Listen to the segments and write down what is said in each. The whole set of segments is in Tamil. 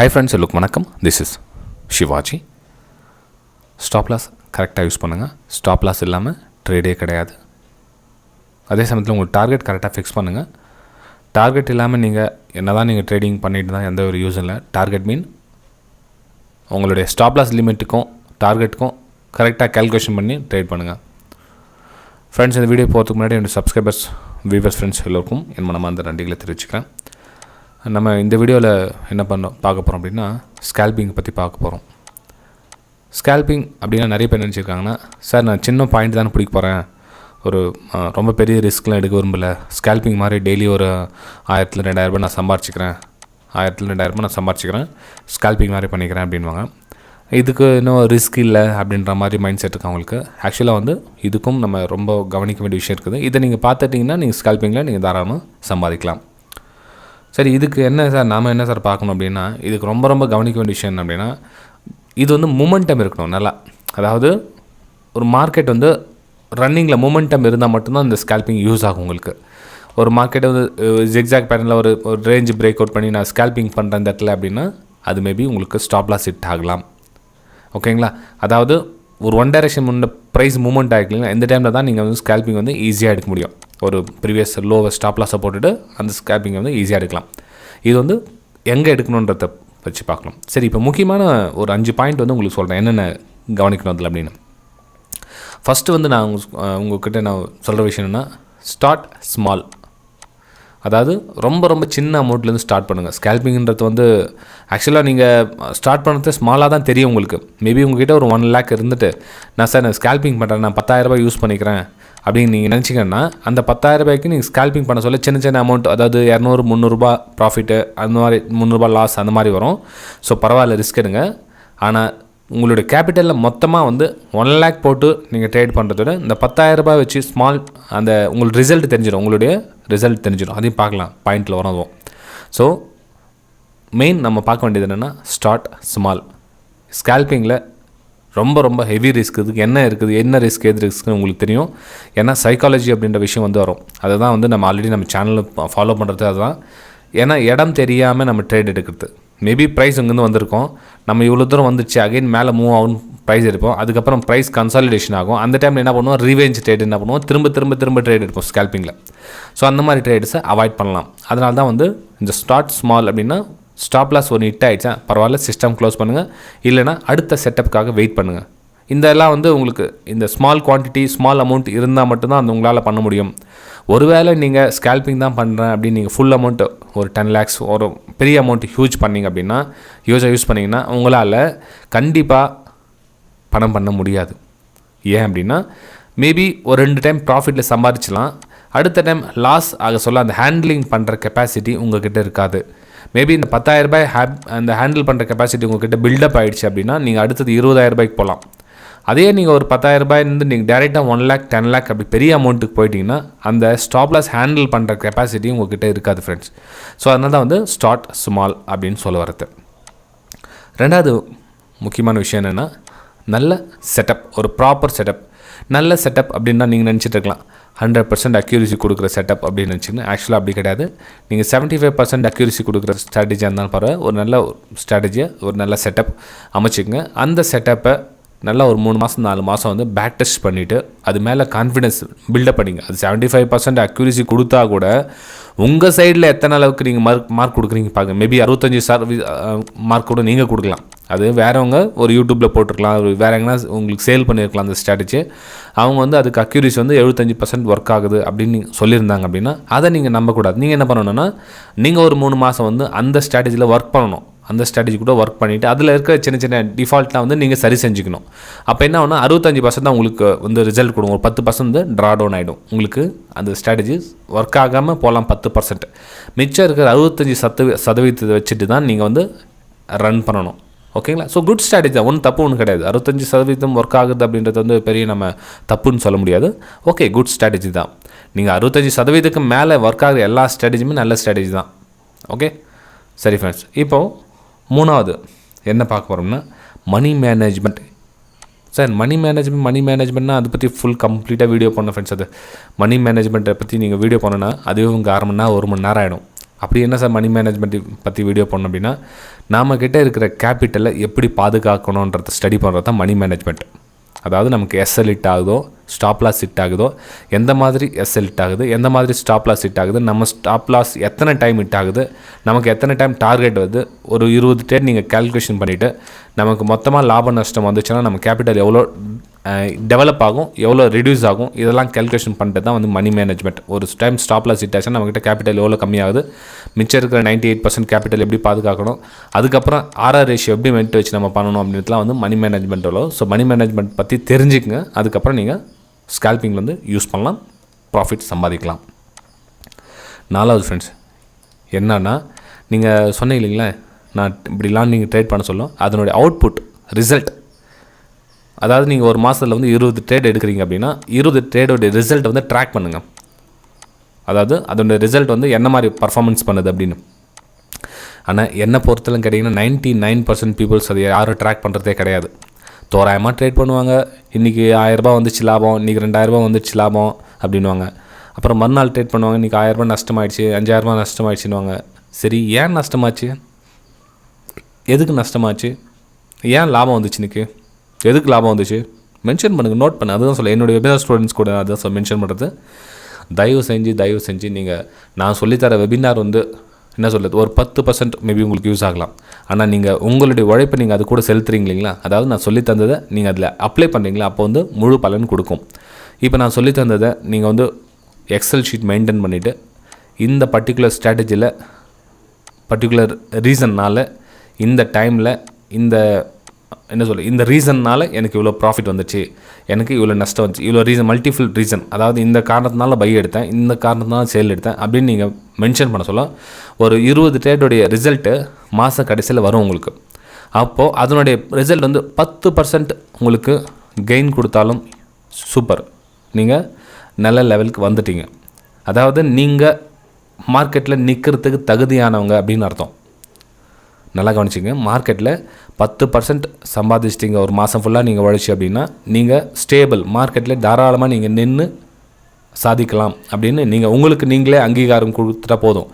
Hi friends, look வணக்கம். This is Shivaji. Stop loss கரெக்டாக யூஸ் பண்ணுங்கள். ஸ்டாப் லாஸ் இல்லாமல் ட்ரேடே கிடையாது. அதே சமயத்தில் உங்களுக்கு டார்கெட் கரெக்டாக ஃபிக்ஸ் பண்ணுங்கள். டார்கெட் இல்லாமல் நீங்கள் என்ன தான் நீங்கள் ட்ரேடிங் பண்ணிட்டு தான் எந்த ஒரு யூஸ் இல்லை. டார்கெட் மீன் உங்களுடைய ஸ்டாப் லாஸ் லிமிட்டுக்கும் டார்கெட்டுக்கும் கரெக்டாக கேல்குலேஷன் பண்ணி ட்ரேட் பண்ணுங்கள். ஃப்ரெண்ட்ஸ், இந்த வீடியோ போகிறதுக்கு முன்னாடி என்னோடய சப்ஸ்கிரைபர்ஸ் வியூவர்ஸ் ஃப்ரெண்ட்ஸ் எல்லோருக்கும் என் மனமார்ந்த நன்றிகளை தெரிவிச்சுக்கிறேன். நம்ம இந்த வீடியோவில் என்ன பார்க்க போகிறோம் அப்படின்னா ஸ்கேல்பிங் பற்றி பார்க்க போகிறோம். ஸ்கேல்பிங் அப்படின்னா நிறைய பேர் நினச்சிருக்காங்கன்னா, சார் நான் சின்ன பாயிண்ட் தானே பிடிக்க போகிறேன், ஒரு ரொம்ப பெரிய ரிஸ்க்லாம் எடுக்க விரும்பலை, ஸ்கேல்பிங் மாதிரி டெய்லி ஒரு 1000-2000 நான் சம்பாரிச்சிக்கிறேன், 1000-2000 நான் சம்பாரிச்சிக்கிறேன், ஸ்கேல்பிங் மாதிரி பண்ணிக்கிறேன் அப்படின்வாங்க. இதுக்கு இன்னும் ரிஸ்க் இல்லை அப்படின்ற மாதிரி மைண்ட் செட் இருக்குது அவங்களுக்கு. ஆக்சுவலாக வந்து இதுக்கும் நம்ம ரொம்ப கவனிக்க வேண்டிய விஷயம் இருக்குது. இதை நீங்கள் பார்த்துட்டிங்கன்னா நீங்கள் ஸ்கேல்பிங்கில் நீங்கள் தாராளமாக சம்பாதிக்கலாம். சரி, இதுக்கு என்ன சார் நாம் என்ன சார் பார்க்கணும் அப்படின்னா, இதுக்கு ரொம்ப ரொம்ப கவனிக்க வேண்டிய விஷயம் என்ன அப்படின்னா, இது வந்து மூமெண்டம் இருக்கணும் நல்லா. அதாவது ஒரு மார்க்கெட் வந்து ரன்னிங்கில் மூமெண்டம் இருந்தால் மட்டும்தான் இந்த ஸ்கேல்பிங் யூஸ் ஆகும் உங்களுக்கு. ஒரு மார்க்கெட்டை வந்து ஜிக்ஜாக் பேட்டர்னில் ஒரு ரேஞ்ச் பிரேக் அவுட் பண்ணி நான் ஸ்கேல்பிங் பண்ணுறேன் இந்த இடத்துல அப்படின்னா, அது மேபி உங்களுக்கு ஸ்டாப் லாஸ் ஹிட் ஆகலாம். ஓகேங்களா? அதாவது ஒரு ஒன் டைரெக்ஷன் முன்ன ப்ரைஸ் மூவ்மெண்ட் ஆகிக்கலாம், இந்த டைமில் தான் நீங்கள் வந்து ஸ்கேல்பிங் வந்து ஈஸியாக எடுக்க முடியும். ஒரு ப்ரீவியஸ் லோவை ஸ்டாப் லாஸை போட்டுட்டு அந்த ஸ்கேல்பிங்கை வந்து ஈஸியாக எடுக்கலாம். இது வந்து எங்கே எடுக்கணுன்றதை வச்சு பார்க்கலாம். சரி, இப்போ முக்கியமான ஒரு 5 பாயிண்ட் வந்து உங்களுக்கு சொல்கிறேன் என்னென்ன கவனிக்கணும் அதில் அப்படின்னு. ஃபஸ்ட்டு வந்து நான் உங்கள்கிட்ட நான் சொல்கிற விஷயம் என்னென்னா, ஸ்டார்ட் ஸ்மால். அதாவது ரொம்ப ரொம்ப சின்ன அமௌண்ட்லேருந்து ஸ்டார்ட் பண்ணுங்கள். ஸ்கேல்பிங்கிறது வந்து ஆக்சுவலாக நீங்கள் ஸ்டார்ட் பண்ணுறது ஸ்மாலாக தான் தெரியும் உங்களுக்கு. மேபி உங்கள்கிட்ட ஒரு 1 lakh இருந்துட்டு, நான் சார் நான் ஸ்கேல்பிங் பண்ணுறேன், நான் 10,000 ரூபாய் யூஸ் பண்ணிக்கிறேன் அப்படின்னு நீங்கள் நினச்சிங்கன்னா, அந்த 10,000 ரூபாய்க்கு நீங்கள் ஸ்கேல்பிங் பண்ண சொல்ல சின்ன சின்ன அமௌண்ட், அதாவது 200-300 ரூபா ப்ராஃபிட்டு, அந்த மாதிரி 300 ரூபா லாஸ் அந்த மாதிரி வரும். ஸோ பரவாயில்ல, ரிஸ்க் எடுங்க. ஆனால் உங்களுடைய கேபிட்டலில் மொத்தமாக வந்து 1 lakh போட்டு நீங்கள் ட்ரேட் பண்ணுறத விட இந்த 10,000 ரூபாய் வச்சு ஸ்மால் அந்த உங்களுக்கு ரிசல்ட் தெரிஞ்சிடும், உங்களுடைய ரிசல்ட் தெரிஞ்சிடும். அதையும் பார்க்கலாம், பாயிண்டில் வரும். ஸோ மெயின் நம்ம பார்க்க வேண்டியது என்னென்னா, ஸ்டார்ட் ஸ்மால். ஸ்கேல்பிங்கில் ரொம்ப ரொம்ப ஹெவி ரிஸ்க் இதுக்கு என்ன இருக்குது, என்ன ரிஸ்க் எது ரிஸ்க்குன்னு உங்களுக்கு தெரியும். ஏன்னா சைக்காலஜி அப்படின்ற விஷயம் வந்து வரும். அதை தான் வந்து நம்ம ஆல்ரெடி நம்ம சேனலில் ஃபாலோ பண்ணுறது அதுதான். ஏன்னா இடம் தெரியாமல் நம்ம ட்ரேட் எடுக்கிறது. மேபி ப்ரைஸ் இங்கேருந்து வந்திருக்கோம், நம்ம இவ்வளோ தூரம் வந்துச்சு, அகைன் மேலே மூவ் ஆகும் ப்ரைஸ் எடுப்போம், அதுக்கப்புறம் ப்ரைஸ் கன்சாலிடேஷன் ஆகும். அந்த டைமில் என்ன பண்ணுவோம், ரிவேஞ்ச் ட்ரேட் என்ன பண்ணுவோம், திரும்ப ட்ரேட் எடுப்போம் ஸ்கேல்பிங்கில். ஸோ அந்த மாதிரி ட்ரேட்ஸை அவாய்ட் பண்ணலாம். அதனால தான் வந்து இந்த ஸ்டார்ட் ஸ்மால் அப்படின்னா, ஸ்டாப் லாஸ் ஒன்று ஹிட் ஆகிடுச்சா பரவாயில்ல, சிஸ்டம் க்ளோஸ் பண்ணுங்கள், இல்லைனா அடுத்த செட்டப்புக்காக வெயிட் பண்ணுங்கள். இதெல்லாம் வந்து உங்களுக்கு இந்த ஸ்மால் குவான்டிட்டி ஸ்மால் அமௌண்ட் இருந்தால் மட்டும்தான் அந்த உங்களால் பண்ண முடியும். ஒருவேளை நீங்கள் ஸ்கேல்பிங் தான் பண்ணுறேன் அப்படின்னு நீங்கள் ஃபுல் அமௌண்ட்டு ஒரு 10 lakhs ஒரு பெரிய அமௌண்ட் ஹியூஜ் பண்ணிங்க அப்படின்னா, யூஸ் பண்ணிங்கன்னா உங்களால் கண்டிப்பாக பணம் பண்ண முடியாது. ஏன் அப்படின்னா, மேபி ஒரு 2 டைம் ப்ராஃபிட்டில் சம்பாதிச்சலாம், அடுத்த டைம் லாஸ் ஆக சொல்ல அந்த ஹேண்ட்லிங் பண்ணுற கெப்பாசிட்டி உங்கள்கிட்ட இருக்காது. மேபி இந்த 10,000 ரூபாய் அந்த ஹேண்டில் பண்ணுற கெப்பாசிட்டி உங்கள்கிட்ட பில்டப் ஆகிடுச்சு அப்படின்னா, நீங்கள் அடுத்தது 20,000 ரூபாய்க்கு போகலாம். அதே நீங்கள் ஒரு 10,000 ரூபாயிலேருந்து நீங்கள் டேரெக்டாக 1 lakh 10 lakh அப்படி பெரிய அமௌண்ட்டுக்கு போயிட்டீங்கன்னா, அந்த ஸ்டாப் லாஸ் ஹேண்டில் பண்ணுற கெப்பாசிட்டி உங்கள்கிட்ட இருக்காது ஃப்ரெண்ட்ஸ். ஸோ அதனால தான் வந்து ஸ்டார்ட் ஸ்மால் அப்படின்னு சொல்ல வரது. ரெண்டாவது முக்கியமான விஷயம் என்னென்னா, நல்ல செட்டப், ஒரு ப்ராப்பர் செட்டப். நல்ல செட்டப் அப்படின்னா நீங்கள் நினச்சிட்டு இருக்கலாம் 100% அக்யூரிசி கொடுக்குற செட்டப் அப்படின்னு நினச்சிங்கன்னா, ஆக்சுவலாக அப்படி கிடையாது. நீங்கள் 75% அக்யூரிசி கொடுக்குற ஸ்ட்ராட்டஜியாக இருந்தாலும் பரவாயில்ல, ஒரு நல்ல ஸ்ட்ராட்டஜியை ஒரு நல்ல செட்டப் அமைச்சிக்கங்க. அந்த செட்டப்பை நல்லா ஒரு 3 மாதம் 4 மாதம் வந்து பேக் டெஸ்ட் பண்ணிவிட்டு அது மேலே கான்ஃபிடன்ஸ் பில்டப் பண்ணிங்க. அது 75% அக்யூரிசி கொடுத்தா கூட உங்கள் சைடில் எத்தனை அளவுக்கு நீங்கள் மார்க் கொடுக்குறீங்க பாருங்க. மேபி 65% மார்க் கூட நீங்கள் கொடுக்கலாம். அது வேறவங்க ஒரு யூடியூப்பில் போட்டிருக்கலாம், வேறு எங்கன்னா உங்களுக்கு சேல் பண்ணியிருக்கலாம் அந்த ஸ்ட்ராட்டஜி. அவங்க வந்து அதுக்கு அக்யூரிசி வந்து 75% ஒர்க் ஆகுது அப்படின்னு சொல்லியிருந்தாங்க அப்படின்னா, அதை நீங்கள் நம்பக்கூடாது. நீங்கள் என்ன பண்ணணும்னா, நீங்கள் ஒரு 3 மாதம் வந்து அந்த ஸ்ட்ராட்டஜியில் ஒர்க் பண்ணணும். அந்த ஸ்ட்ராட்டஜி கூட ஒர்க் பண்ணிவிட்டு அதில் இருக்கிற சின்ன சின்ன டிஃபால்ட்லாம் வந்து நீங்கள் சரி செஞ்சுக்கணும். அப்போ என்ன ஆகுனா 65% தான் உங்களுக்கு வந்து ரிசல்ட் கொடுக்கும், ஒரு 10% வந்து ட்ரா டவுன் ஆகிடும். உங்களுக்கு அந்த ஸ்ட்ராட்டஜி ஒர்க் ஆகாமல் போகலாம் 10%. மிச்சம் இருக்கிற 65% வச்சுட்டு தான் நீங்கள் வந்து ரன் பண்ணணும். ஓகேங்களா? ஸோ குட் ஸ்ட்ராட்டஜி தான், ஒன்றும் தப்பு ஒன்றும் கிடையாது. 65% ஒர்க் ஆகுது அப்படின்றது வந்து பெரிய நம்ம தப்புன்னு சொல்ல முடியாது. ஓகே, குட் ஸ்ட்ராட்டஜி தான். நீங்கள் 65%க்கு மேலே ஒர்க் ஆகுற எல்லா ஸ்ட்ராட்டஜியுமே நல்ல ஸ்ட்ராட்டஜி தான். ஓகே, சரி ஃப்ரெண்ட்ஸ். இப்போது 3வது என்ன பார்க்க போகிறோம்னா, மணி மேனேஜ்மெண்ட். சார் மணி மேனேஜ்மெண்ட்னா அதை பற்றி ஃபுல் கம்ப்ளீட்டாக வீடியோ பண்ண ஃப்ரெண்ட்ஸ். அது மணி மேனேஜ்மெண்ட்டை பற்றி நீங்கள் வீடியோ பண்ணணுன்னா அதுவே உங்கள் 1/2 மணி நேரம் 1 மணி நேரம் ஆகிடும். அப்படி என்ன சார் மணி மேனேஜ்மெண்ட் பற்றி வீடியோ பண்ணோம் அப்படின்னா, நம்மக்கிட்ட இருக்கிற கேபிட்டலை எப்படி பாதுகாக்கணுன்றதை ஸ்டடி பண்ணுறது தான் மணி மேனேஜ்மெண்ட். அதாவது நமக்கு எஸ்எல் ஹிட் ஆகுதோ, ஸ்டாப் லாஸ் ஹிட் ஆகுதோ, எந்த மாதிரி எஸ்எல் ஹிட் ஆகுது, எந்த மாதிரி ஸ்டாப் லாஸ் ஹிட் ஆகுது, நம்ம ஸ்டாப் லாஸ் எத்தனை டைம் ஹிட் ஆகுது, நமக்கு எத்தனை டைம் டார்கெட் வருது, ஒரு 20 ட்ரேட் நீங்கள் கேல்குலேஷன் பண்ணிவிட்டு நமக்கு மொத்தமாக லாப நஷ்டம் வந்துச்சுன்னா நம்ம கேபிட்டல் எவ்வளோ டெவலப் ஆகும், எவ்வளோ ரெடியூஸ் ஆகும், இதெல்லாம் கேல்குலேஷன் பண்ணிட்டு தான் வந்து மணி மேனேஜ்மெண்ட். ஒரு டைம் ஸ்டாப் லாஸ் ஹிட் ஆச்சுன்னா நம்மக்கிட்ட கேபிட்டல் எவ்வளோ கம்மியாகுது, மிச்சம் இருக்கிற 98% கேபிட்டல் எப்படி பாதுகாக்கணும், அதுக்கப்புறம் ஆர்ஆர் ரேஷியோ எப்படி மெயின்டைன் வச்சு நம்ம பண்ணணும் அப்படின்றதுலாம் வந்து மணி மேனேஜ்மெண்ட் எவ்வளோ. ஸோ மணி மேனேஜ்மெண்ட் பற்றி தெரிஞ்சுக்கங்க. அதுக்கப்புறம் நீங்கள் ஸ்கால்பிங்கில் வந்து யூஸ் பண்ணலாம், ப்ராஃபிட் சம்பாதிக்கலாம். 4வது ஃப்ரெண்ட்ஸ் என்னன்னா, நீங்கள் சொன்னீங்க இல்லைங்களா, நான் இப்படிலாம் நீங்கள் ட்ரேட் பண்ண சொல்லும், அதனுடைய அவுட்புட் ரிசல்ட். அதாவது நீங்கள் ஒரு மாதத்தில் வந்து 20 ட்ரேட் எடுக்கிறீங்க அப்படின்னா 20 ட்ரேடோடைய ரிசல்ட் வந்து ட்ராக் பண்ணுங்கள். அதாவது அதோடைய ரிசல்ட் வந்து என்ன மாதிரி பர்ஃபார்மன்ஸ் பண்ணுது அப்படின்னு. ஆனால் என்னை பொறுத்தலும் கேட்டிங்கன்னா 99% பீப்புள்ஸ் அதை யாரும் ட்ராக் பண்ணுறதே கிடையாது. தோராயமாக ட்ரேட் பண்ணுவாங்க. இன்றைக்கி 1000 ரூபாய் வந்துச்சு லாபம், இன்றைக்கி 2000 ரூபாய் வந்துச்சு லாபம் அப்படின்வாங்க. அப்புறம் மறுநாள் ட்ரேட் பண்ணுவாங்க, இன்றைக்கி 1000 ரூபாய் நஷ்டமாயிடுச்சு, 5000 ரூபாய் நஷ்டமாயிடுச்சுன்னுவாங்க. சரி, ஏன் நஷ்டமாச்சு, எதுக்கு நஷ்டமாச்சு, ஏன் லாபம் வந்துச்சு, இன்றைக்கி எதுக்கு லாபம் வந்துச்சு, மென்ஷன் பண்ணுங்கள், நோட் பண்ணு. அதுதான் சொல்ல என்னுடைய வெபினார் ஸ்டூடெண்ட்ஸ் கூட அதுதான் மென்ஷன் பண்ணுறது. தயவு செஞ்சு நீங்கள் நான் சொல்லித்தர வெபினார் வந்து என்ன சொல்லுது, ஒரு 10% மேபி உங்களுக்கு யூஸ் ஆகலாம். ஆனால் நீங்கள் உங்களுடைய உழைப்பை நீங்கள் அது கூட செலுத்துறீங்க இல்லைங்களா, அதாவது நான் சொல்லி தந்ததை நீங்கள் அதில் அப்ளை பண்ணுறீங்களா, அப்போ வந்து முழு பலன் கொடுக்கும். இப்போ நான் சொல்லி தந்ததை நீங்கள் வந்து எக்ஸல் ஷீட் மெயின்டைன் பண்ணிவிட்டு இந்த பர்டிகுலர் ஸ்ட்ராட்டஜியில் பர்டிகுலர் ரீசன்னால் இந்த டைமில் இந்த ரீசன்னால் எனக்கு இவ்வளோ ப்ராஃபிட் வந்துச்சு, எனக்கு இவ்வளோ நஷ்டம் வந்துச்சு, இவ்வளோ ரீசன், மல்டிபிள் ரீசன், அதாவது இந்த காரணத்தினால பை எடுத்தேன், இந்த காரணத்தினால சேல் எடுத்தேன் அப்படின்னு நீங்கள் மென்ஷன் பண்ண சொல்ல ஒரு 20 ட்ரேடோடைய ரிசல்ட்டு மாத கடைசியில் வரும் உங்களுக்கு. அப்போது அதனுடைய ரிசல்ட் வந்து 10% உங்களுக்கு கெயின் கொடுத்தாலும் சூப்பர், நீங்கள் நல்ல லெவலுக்கு வந்துட்டீங்க. அதாவது நீங்கள் மார்க்கெட்டில் நிற்கிறதுக்கு தகுதியானவங்க அப்படின்னு அர்த்தம். நல்லா கவனிச்சிங்க, மார்க்கெட்டில் 10% சம்பாதிச்சிட்டிங்க ஒரு மாதம் ஃபுல்லாக நீங்கள் உழைச்சி அப்படின்னா நீங்கள் ஸ்டேபிள், மார்க்கெட்டில் தாராளமாக நீங்கள் நின்று சாதிக்கலாம் அப்படின்னு நீங்கள் உங்களுக்கு நீங்களே அங்கீகாரம் கொடுத்துட்டா போதும்.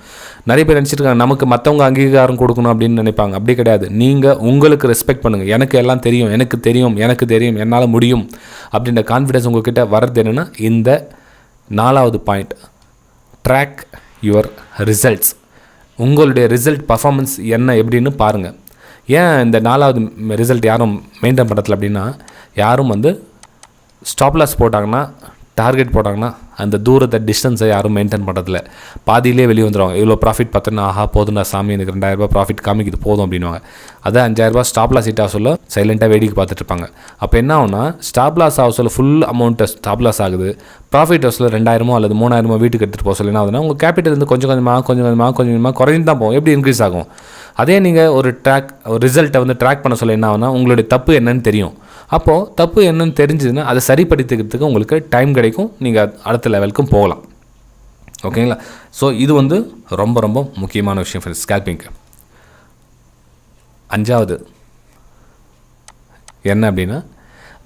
நிறைய பேர் நினச்சிருக்காங்க நமக்கு மற்றவங்க அங்கீகாரம் கொடுக்கணும் அப்படின்னு நினைப்பாங்க. அப்படி கிடையாது. நீங்கள் உங்களுக்கு ரெஸ்பெக்ட் பண்ணுங்கள். எனக்கு எல்லாம் தெரியும், எனக்கு தெரியும், என்னால் முடியும் அப்படின்ற கான்ஃபிடன்ஸ் உங்கள்கிட்ட வர்றது என்னென்னா இந்த 4வது பாயிண்ட், ட்ராக் யுவர் ரிசல்ட்ஸ். உங்களுடைய ரிசல்ட் பர்ஃபார்மன்ஸ் என்ன எப்படின்னு பாருங்கள். ஏன் இந்த 4வது ரிசல்ட் யாரும் மெயின்டைன் பண்ணுறதில்ல அப்படின்னா, யாரும் வந்து ஸ்டாப் லாஸ் போட்டாங்கன்னா, டார்கெட் போட்டாங்கன்னா அந்த தூரத்தை டிஸ்டன்ஸை யாரும் மெயின்டைன் பண்ணுறதில்ல. பாதியிலே வெளியே வந்துடுவாங்க. இவ்வளோ ப்ராஃபிட் பார்த்தோன்னா, ஆஹா போதும்டா சாமி, எனக்கு 2000 ரூபாய் ப்ராஃபிட் காமிக்குது போதும் அப்படின்வாங்க. அதை 5000 ரூபாய் ஸ்டாப் லாஸ் ஹிட் ஆக சொல்ல சைலண்ட்டாக வேடிக்கை பார்த்துட்டு இருப்பாங்க. அப்போ என்ன ஆகுனா, ஸ்டாப் லாஸ் ஆக சொல்ல ஃபுல் அமௌண்ட்டை ஸ்டாப் லாஸ் ஆகுது, ப்ராஃபிட் ஹவுஸில் 2000 அல்லது 3000 வீட்டுக்கு எடுத்துகிட்டு போக சொல்லி என்ன ஆகுதுன்னா, உங்கள் கேபிட்டல் வந்து கொஞ்சம் கொஞ்சமாக குறைஞ்சு தான் போகும். எப்படி இன்க்ரீஸ் ஆகும்? அதே நீங்கள் ஒரு ரிசல்ட்டை வந்து ட்ராக் பண்ண சொல்ல என்ன ஆகுனா, உங்களுடைய தப்பு என்னன்னு தெரியும். அப்போது தப்பு என்னன்னு தெரிஞ்சதுன்னா அதை சரிப்படுத்திக்கிறதுக்கு உங்களுக்கு டைம் கிடைக்கும், நீங்கள் அடுத்த லெவலுக்கும் போகலாம். ஓகேங்களா? ஸோ இது வந்து ரொம்ப ரொம்ப முக்கியமான விஷயம் ஃப்ரெண்ட்ஸ் ஸ்கேல்பிங்க்கு. 5வது என்ன அப்படின்னா,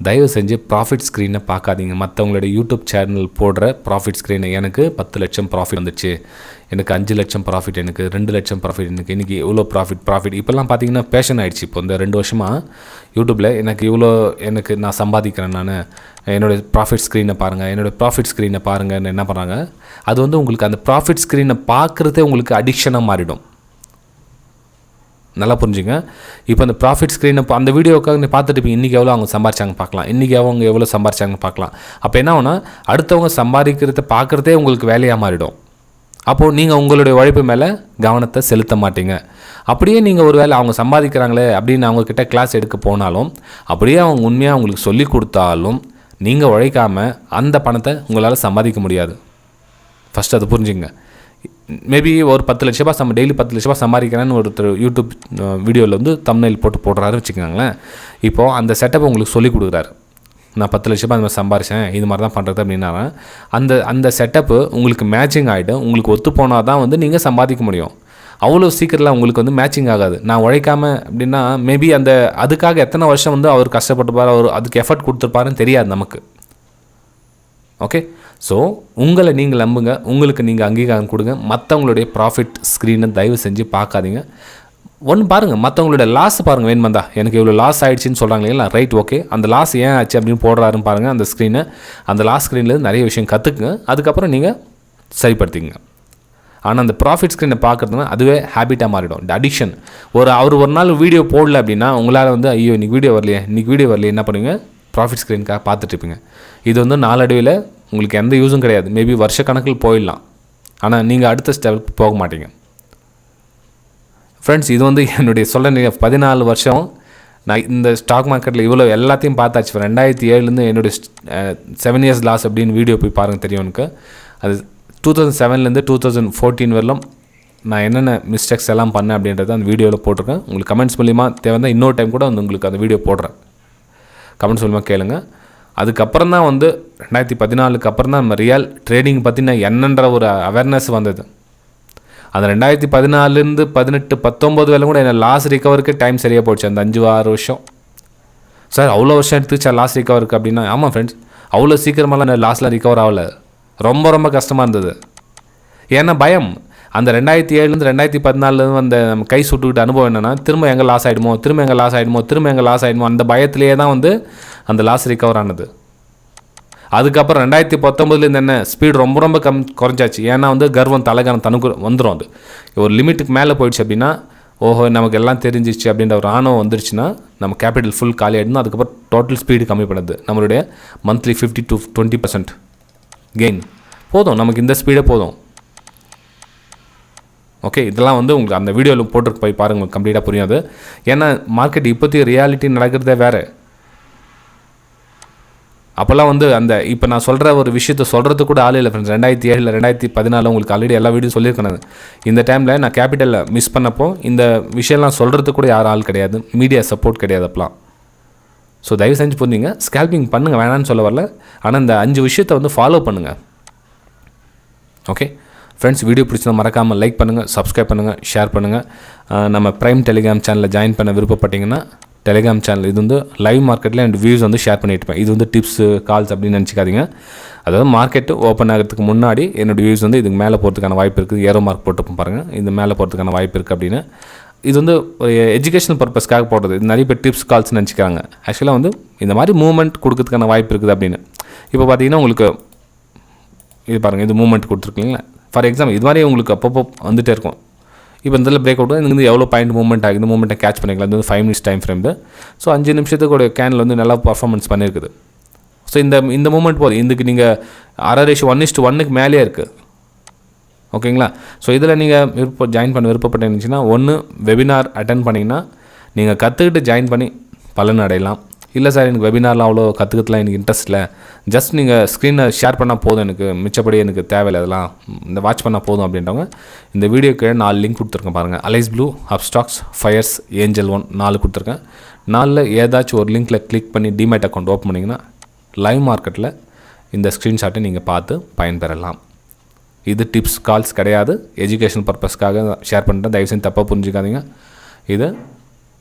தயவு செஞ்சு ப்ராஃபிட் ஸ்க்ரீனை பார்க்காதீங்க. மற்றவங்களுடைய யூடியூப் சேனல் போடுற ப்ராஃபிட் ஸ்க்ரீனை, எனக்கு 10 லட்சம் ப்ராஃபிட் வந்துச்சு, எனக்கு 5 லட்சம் ப்ராஃபிட், எனக்கு 2 லட்சம் ப்ராஃபிட், எனக்கு இன்றைக்கி இவ்வளோ ப்ராஃபிட் இப்போல்லாம் பார்த்தீங்கன்னா பேஷன் ஆகிடுச்சு. இப்போ இந்த 2 வருஷமாக யூடியூப்பில் எனக்கு நான் சம்பாதிக்கிறேன், நான் என்னோடய ப்ராஃபிட் ஸ்க்ரீனை பாருங்கன்னு என்ன பண்ணுறாங்க, அது வந்து உங்களுக்கு அந்த ப்ராஃபிட் ஸ்க்ரீனை பார்க்குறதே உங்களுக்கு அடிக்ஷனாக மாறிடும். நல்லா புரிஞ்சுங்க. இப்போ அந்த ப்ராஃபிட் ஸ்க்ரீனை அந்த வீடியோக்காக நீ பார்த்துட்டு இன்றைக்கி எவ்வளோ அவங்க சம்பாரிச்சாங்க பார்க்கலாம், இன்றைக்கி அவங்க எவ்வளோ சம்பாரிச்சாங்கன்னு பார்க்கலாம். அப்போ என்ன ஆகுனா, அடுத்தவங்க சம்பாதிக்கிறத பார்க்குறதே உங்களுக்கு வேலையாக மாறிடும். அப்போது நீங்கள் உங்களுடைய உழைப்பு மேலே கவனத்தை செலுத்த மாட்டீங்க. அப்படியே நீங்கள் ஒரு வேளை அவங்க சம்பாதிக்கிறாங்களே அப்படின்னு அவங்கக்கிட்ட கிளாஸ் எடுக்க போனாலும், அப்படியே அவங்க உண்மையாக உங்களுக்கு சொல்லி கொடுத்தாலும், நீங்கள் உழைக்காமல் அந்த பணத்தை உங்களால் சம்பாதிக்க முடியாது. ஃபஸ்ட்டு அது புரிஞ்சுங்க. மேபி ஒரு 10 லட்ச ரூபா டெய்லி 10 லட்ச ரூபா சம்பாதிக்கிறேன்னு ஒருத்தர் யூடியூப் வீடியோவில் வந்து தம்ப்நெயில் போடுறாரு வச்சுக்கோங்களேன். இப்போது அந்த செட்டப்பை உங்களுக்கு சொல்லிக் கொடுக்குறாரு. நான் 10 லட்ச ரூபா அந்த மாதிரி சம்பாரிச்சேன், இது மாதிரி தான் பண்ணுறது அப்படின்னா அந்த செட்டப்பு உங்களுக்கு மேட்சிங் ஆகிடும். உங்களுக்கு ஒத்து போனால் தான் வந்து நீங்கள் சம்பாதிக்க முடியும். அவ்வளோ சீக்கிரத்தில் உங்களுக்கு வந்து மேட்சிங் ஆகாது. நான் உழைக்காமல் அப்படின்னா மேபி அதுக்காக எத்தனை வருஷம் வந்து அவர் கஷ்டப்பட்டுப்பார், அவர் அதுக்கு எஃபர்ட் கொடுத்துருப்பாருன்னு தெரியாது நமக்கு. ஓகே, ஸோ உங்களை நீங்கள் நம்புங்க, உங்களுக்கு நீங்கள் அங்கீகாரம் கொடுங்க. மற்றவங்களுடைய ப்ராஃபிட் ஸ்க்ரீனை தயவு செஞ்சு பார்க்காதீங்க. ஒன்று பாருங்கள், மற்றவங்களோட லாஸ் பாருங்கள். வேணுமாந்தா எனக்கு இவ்வளோ லாஸ் ஆகிடுச்சின்னு சொல்கிறாங்க இல்லைங்களா, ரைட், ஓகே, அந்த லாஸ் ஏன் ஆச்சு அப்படின்னு போடுறாருன்னு பாருங்கள் அந்த ஸ்க்ரீனை. அந்த லாஸ் ஸ்க்ரீன்லேருந்து நிறைய விஷயம் கற்றுக்குங்க, அதுக்கப்புறம் நீங்கள் சரிப்படுத்திங்க. ஆனால் அந்த ப்ராஃபிட் ஸ்க்ரீனை பார்க்குறதுனா அதுவே ஹேபிட்டாக மாறிடும், இந்த அடிக்ஷன். அவர் ஒரு நாள் வீடியோ போடல அப்படின்னா உங்களால் வந்து ஐயோ இன்றைக்கி வீடியோ வரலையே என்ன பண்ணுவீங்க, ப்ராஃபிட் ஸ்க்ரீனுக்காக பார்த்துட்ருப்பீங்க. இது வந்து நாளடைவில் உங்களுக்கு எந்த யூஸும் கிடையாது. மேபி வருஷ கணக்கில் போயிடலாம், ஆனால் நீங்கள் அடுத்த ஸ்டெப்புக்கு போக மாட்டீங்க. ஃப்ரெண்ட்ஸ், இது வந்து என்னுடைய 14 வருஷம் நான் இந்த ஸ்டாக் மார்க்கெட்டில் இவ்வளோ எல்லாத்தையும் பார்த்தாச்சு. 2007 என்னுடைய 7 இயர்ஸ் லாஸ் அப்படின்னு வீடியோ போய் பாருங்கள், தெரியும் எனக்கு. அது 2007 2014 வரலும் நான் என்னென்ன மிஸ்டேக்ஸ் எல்லாம் பண்ணேன் அப்படின்றத அந்த வீடியோவில் போட்டிருக்கேன். உங்களுக்கு கமெண்ட்ஸ் மூலிமா தேவைன்னா இன்னொரு டைம் கூட வந்து உங்களுக்கு அந்த வீடியோ போடுறேன், கமெண்ட்ஸ் மூலிமா கேளுங்க. அதுக்கப்புறம் தான் வந்து 2014 அப்புறம் தான் நம்ம ரியல் ட்ரேடிங் பற்றின என்னன்ற ஒரு அவேர்னஸ் வந்தது. அந்த 2014 18 19 வேலை கூட என்ன லாஸ் ரிகவருக்கு டைம் சரியாக போச்சு. அந்த 5-6 வருஷம் சார் அவ்வளோ வருஷம் எடுத்துச்சா லாஸ் ரிகவருக்கு அப்படின்னா, ஆமாம் ஃப்ரெண்ட்ஸ், அவ்வளோ சீக்கிரமெல்லாம் லாஸ்லாம் ரிகவர் ஆகலை. ரொம்ப கஷ்டமாக இருந்தது. ஏன்னா பயம். அந்த 2007 2014 அந்த நம்ம கை சுட்டுக்கிட்ட அனுபவம் என்னென்னா, திரும்ப எங்கே லாஸ் ஆகிடுமோ அந்த பயத்திலேயே தான் வந்து அந்த லாஸ் ரிகவர் ஆனது. அதுக்கப்புறம் 2019 என்ன ஸ்பீடு ரொம்ப குறைஞ்சாச்சு. ஏன்னா வந்து கர்வம் தலைகாரம் தனக்கு வந்துடும். அது ஒரு லிமிட்டுக்கு மேலே போயிடுச்சு அப்படின்னா, ஓஹோ நமக்கு எல்லாம் தெரிஞ்சிச்சு அப்படின்ற ஒரு ஆணவம் வந்துருச்சுன்னா நம்ம கேபிட்டல் ஃபுல் காலி ஆகிடுனா அதுக்கப்புறம் டோட்டல் ஸ்பீடு கம்மி பண்ணுது. நம்மளுடைய மந்த்லி 50 to 20% கெயின் போதும், நமக்கு இந்த ஸ்பீடே போதும். ஓகே, இதெல்லாம் வந்து உங்களுக்கு அந்த வீடியோவில் போட்டு போய் பாருங்கள், உங்களுக்கு கம்ப்ளீட்டாக புரியாது. ஏன்னா மார்க்கெட் இப்போதைய ரியாலிட்டி நடக்கிறதே வேறு. அப்போல்லாம் வந்து அந்த இப்போ நான் சொல்கிற ஒரு விஷயத்தை சொல்கிறது கூட ஆள் இல்லை ஃப்ரெண்ட்ஸ். 2007 2014 உங்களுக்கு ஆல்ரெடி எல்லா வீடியோ சொல்லியிருக்கேன். இந்த டைமில் நான் கேபிட்டலில் மிஸ் பண்ணப்போ இந்த விஷயம்லாம் சொல்கிறது கூட யாரும் ஆள் கிடையாது, மீடியா சப்போர்ட் கிடையாது அப்போலாம். ஸோ தயவு செஞ்சு புரிஞ்சுங்க, ஸ்கேல்பிங் பண்ணுங்கள், வேணான்னு சொல்ல வரல. ஆனால் இந்த 5 விஷயத்தை வந்து ஃபாலோ பண்ணுங்கள். ஓகே ஃப்ரெண்ட்ஸ், வீடியோ பிடிச்சதை மறக்காமல் லைக் பண்ணுங்கள், சப்ஸ்கிரைப் பண்ணுங்கள், ஷேர் பண்ணுங்கள். நம்ம ப்ரைம் டெலிகிராம் சேனலில் ஜாயின் பண்ண விருப்பப்பட்டிங்கன்னா டெலிகிராம் சேனல் இது வந்து லைவ் மார்க்கெட்டில் என் வியூஸ் வந்து ஷேர் பண்ணியிருப்பேன். இது வந்து டிப்ஸு கால்ஸ் அப்படின்னு நினச்சிக்காதீங்க. அதாவது மார்க்கெட்டு ஓப்பன் ஆகிறதுக்கு முன்னாடி என்னோடய வியூஸ் வந்து இதுக்கு மேலே போகிறதுக்கான வாய்ப்பு இருக்குது. ஏரோ மார்க் போட்டு பாருங்கள், இது மேலே போகிறதுக்கான வாய்ப்பு இருக்குது அப்படின்னு. இது வந்து ஒரு எஜுகேஷனல் பர்பஸ்க்காக போடுறது. இது நிறைய பேர் டிப்ஸ் கால்ஸ் நினச்சிக்கிறாங்க. ஆக்சுவலாக வந்து இந்த மாதிரி மூவ்மெண்ட் கொடுக்கறதுக்கான வாய்ப்பு இருக்குது அப்படின்னு. இப்போ பார்த்தீங்கன்னா உங்களுக்கு இது பாருங்கள், இது மூவ்மெண்ட் கொடுத்துருக்கீங்களா. ஃபார் எக்ஸாம்பிள் இது மாதிரி உங்களுக்கு அப்பப்போ வந்துகிட்டே இருக்கும். இப்போ இதில் பிரேக் அவுட் இங்கே வந்து எவ்வளோ பாயிண்ட் மூவ்மெண்ட் ஆகுது, இந்த மூவ்மெண்ட்டை கேட்ச் பண்ணிக்கலாம். இது வந்து 5 minutes டைம் ஃப்ரேம். ஸோ 5 நிமிஷத்துக்கு கேனில் வந்து நல்லா பர்ஃபார்மன்ஸ் பண்ணியிருக்குது. ஸோ இந்த மூவ்மெண்ட் போதும். இதுக்கு நீங்கள் RR ரேஷியோ 1:1 மேலேயே இருக்குது. ஓகேங்களா. ஸோ இதில் நீங்கள் ஜாயின் பண்ண விருப்பப்பட்டுச்சுன்னா, ஒன்று வெபினார் அட்டென்ட் பண்ணிங்கன்னா நீங்கள் கற்றுக்கிட்டு ஜாயின் பண்ணி பலன் அடையலாம். இல்லை சார் எனக்கு வெபினார்லாம் அவ்வளோ கற்றுக்கிறதுலாம் எனக்கு இன்ட்ரெஸ்ட் இல்லை, ஜஸ்ட் நீங்கள் ஸ்க்ரீனை ஷேர் பண்ணால் போதும், எனக்கு மிச்சப்படி எனக்கு தேவையில்லை, அதெல்லாம் இந்த வாட்ச் பண்ணால் போதும் அப்படின்றவங்க இந்த வீடியோக்கு 4 லிங்க் கொடுத்துருக்கேன் பாருங்கள். Alice Blue, Upstox, Fyers, Angel 1 4 கொடுத்துருக்கேன். 4ல் ஏதாச்சும் ஒரு லிங்க்கில் கிளிக் பண்ணி டிமேட் அக்கௌண்ட் ஓப்பன் பண்ணிங்கன்னா லைவ் மார்க்கெட்டில் இந்த ஸ்க்ரீன்ஷாட்டை நீங்கள் பார்த்து பயன்பெறலாம். இது டிப்ஸ் கால்ஸ் கிடையாது, எஜுகேஷன் பர்பஸ்க்காக ஷேர் பண்ணுறேன், தயவு செஞ்சு தப்பாக புரிஞ்சுக்காதீங்க. இது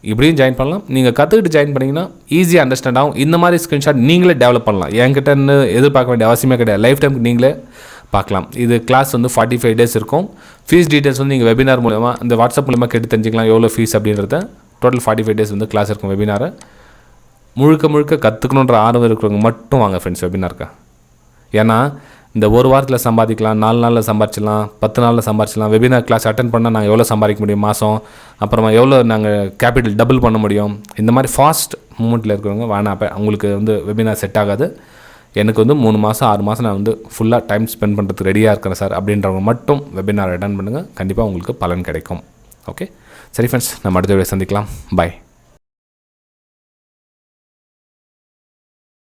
இப்படியும் ஜாயின் பண்ணலாம். நீங்கள் கற்றுக்கிட்டு ஜாயின் பண்ணிங்கன்னா ஈஸியாக அண்டர்ஸ்டாண்ட் ஆகும். இந்த மாதிரி ஸ்க்ரீன்ஷாட் நீங்களே டெவலப் பண்ணலாம். என்கிட்டன்னு எதிர்பார்க்க வேண்டிய அவசியமே கிடையாது. லைஃப் டைமுக்கு நீங்களே பார்க்கலாம். இது கிளாஸ் வந்து 45 days இருக்கும். ஃபீஸ் டீட்டெயில்ஸ் வந்து நீங்கள் வெபினார் மூலமாக இந்த வாட்ஸ்அப் மூலமாக கேட்டு தெரிஞ்சுக்கலாம் எவ்வளோ ஃபீஸ் அப்படின்றத. டோட்டல் 45 days வந்து கிளாஸ் இருக்கும் வெபினாரை. முழுக்க கற்றுக்கணுன்ற ஆர்வம் இருக்கிறவங்க மட்டும் வாங்க ஃப்ரெண்ட்ஸ் வெபினாருக்கு. ஏன்னா இந்த ஒரு வாரத்தில் சம்பாதிக்கலாம், 4 நாளில் சம்பாதிச்சிடலாம், 10 நாளில் சம்பாதிச்சிடலாம். வெபினார் கிளாஸ் அட்டன் பண்ணால் நாங்கள் எவ்வளோ சம்பாதிக்க முடியும் மாதம், அப்புறமா எவ்வளோ நாங்கள் கேபிட்டல் டபுள் பண்ண முடியும். இந்த மாதிரி ஃபாஸ்ட் மூமெண்ட்டில் இருக்கிறவங்க வேணாம். அப்போ உங்களுக்கு வந்து வெபினார் செட் ஆகாது. எனக்கு வந்து 3 மாதம் 6 மாதம் நான் வந்து ஃபுல்லாக டைம் ஸ்பெண்ட் பண்ணுறதுக்கு ரெடியாக இருக்கிறேன் சார் அப்படின்றவங்க மட்டும் வெபினார் அட்டன் பண்ணுங்கள். கண்டிப்பாக உங்களுக்கு பலன் கிடைக்கும். ஓகே சரி ஃப்ரெண்ட்ஸ், நம்ம அடுத்த வீடியோ சந்திக்கலாம். பாய்.